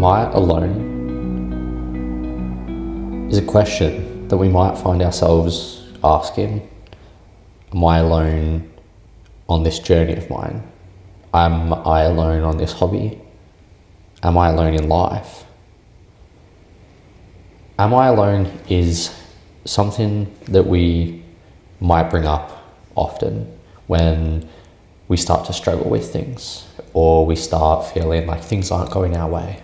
Am I alone? Is a question that we might find ourselves asking. Am I alone on this journey of mine? Am I alone on this hobby? Am I alone in life? Am I alone is something that we might bring up often when we start to struggle with things, or we start feeling like things aren't going our way.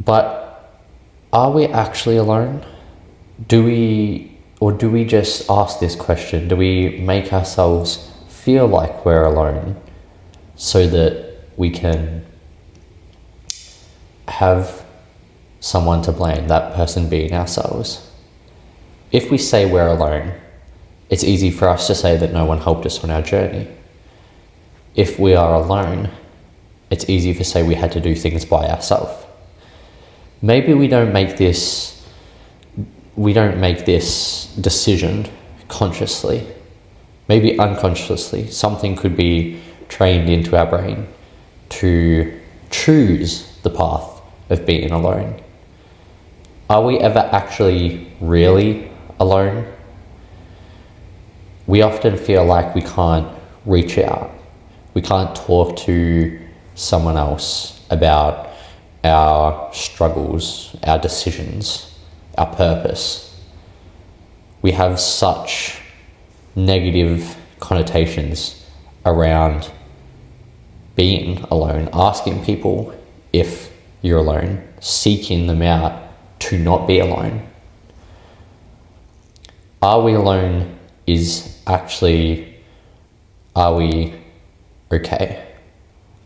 But are we actually alone? Do we just ask this question? Do we make ourselves feel like we're alone so that we can have someone to blame, that person being ourselves? If we say we're alone, it's easy for us to say that no one helped us on our journey. If we are alone, it's easy to say we had to do things by ourselves. Maybe we don't make this decision consciously. Maybe unconsciously, something could be trained into our brain to choose the path of being alone. Are we ever actually really alone? We often feel like we can't reach out. We can't talk to someone else about our struggles, our decisions, our purpose. We have such negative connotations around being alone, asking people if you're alone, seeking them out to not be alone. Are we alone are we okay?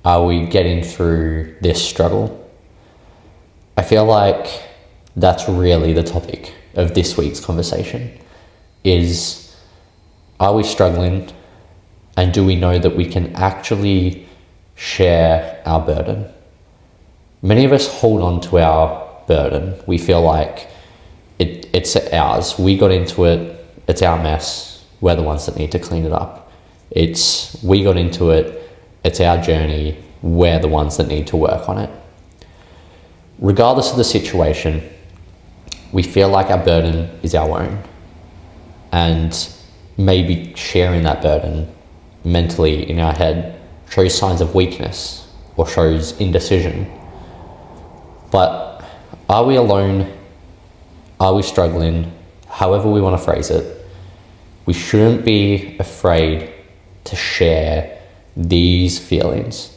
Are we getting through this struggle? I feel like that's really the topic of this week's conversation is, are we struggling, and do we know that we can actually share our burden? Many of us hold on to our burden. We feel like it's ours. We got into it. It's our mess. We're the ones that need to clean it up. We got into it. It's our journey. We're the ones that need to work on it. Regardless of the situation, we feel like our burden is our own, and maybe sharing that burden mentally in our head shows signs of weakness or shows indecision. But are we alone? Are we struggling? However we want to phrase it, we shouldn't be afraid to share these feelings.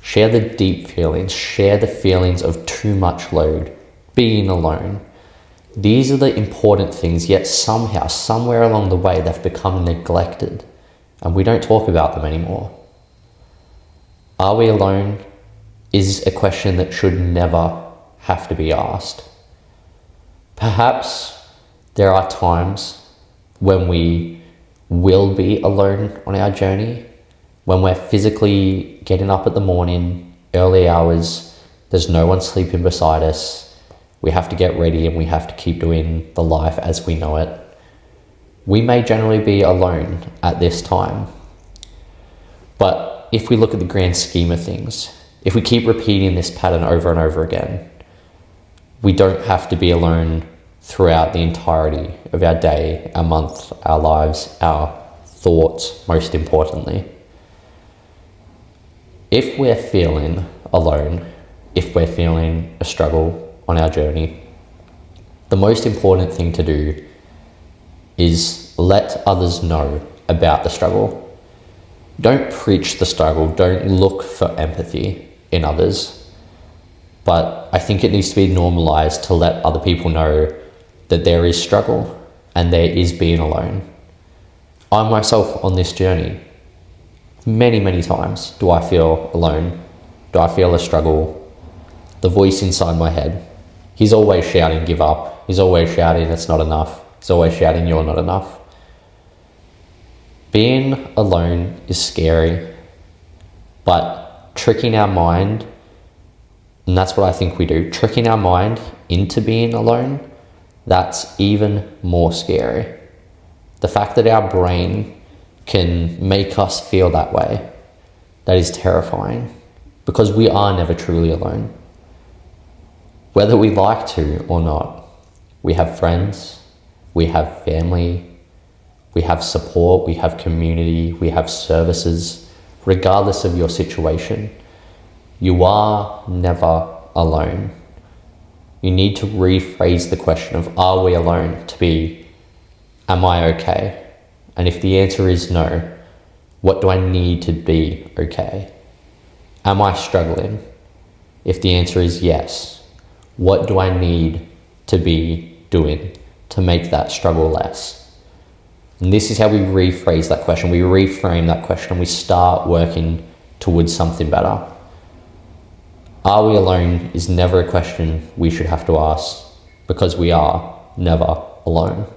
Share the deep feelings, share the feelings of too much load, being alone. These are the important things, yet somehow, somewhere along the way, they've become neglected and we don't talk about them anymore. Are we alone is a question that should never have to be asked. Perhaps there are times when we will be alone on our journey, when we're physically getting up at the morning, early hours, there's no one sleeping beside us, we have to get ready and we have to keep doing the life as we know it. We may generally be alone at this time. But if we look at the grand scheme of things, if we keep repeating this pattern over and over again, we don't have to be alone throughout the entirety of our day, our month, our lives, our thoughts, most importantly. If we're feeling alone, if we're feeling a struggle on our journey, the most important thing to do is let others know about the struggle. Don't preach the struggle, don't look for empathy in others, but I think it needs to be normalized to let other people know that there is struggle and there is being alone. I myself on this journey, many times do I feel alone, do I feel a struggle, the voice inside my head. He's always shouting, give up. He's always shouting, it's not enough. He's always shouting, you're not enough. Being alone is scary, but tricking our mind, and that's what I think we do, tricking our mind into being alone, that's even more scary. The fact that our brain can make us feel that way, that is terrifying. because we are never truly alone. Whether we like to or not, we have friends, we have family, we have support, we have community, we have services. Regardless of your situation, you are never alone. You need to rephrase the question of, are we alone, to be, am I okay? And if the answer is no, what do I need to be okay? Am I struggling? If the answer is yes, what do I need to be doing to make that struggle less? And this is how we rephrase that question. We reframe that question and we start working towards something better. Are we alone is never a question we should have to ask, because we are never alone.